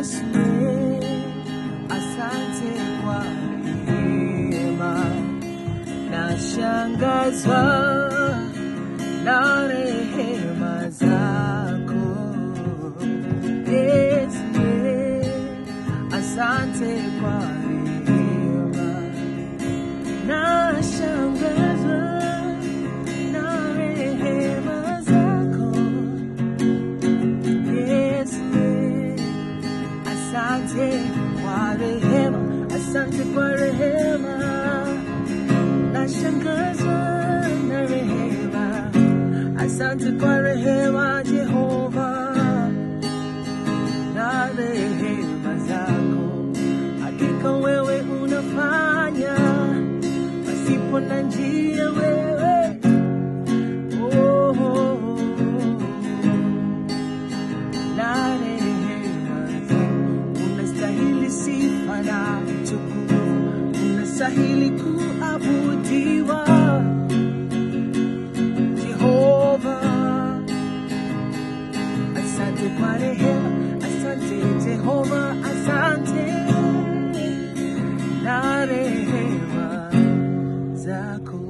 Yesu, asante kwa rehema, nashangazwa na rehema zako. Yesu, asante kwa rehema, nashangazwa na rehema zako. Yesu, asante kwa rehema, asante kwa rehema, nashangazwa na rehema. Asante kwa rehema Jehova, na rehema zako. Hakika wewe unafanya pasipo na njia wewe. Na rehema zako unastahili sifa na utukufu, unastahili kuabudiwa Jehova. Asante kwa rehema, asante Jehova, asante na rehema zako.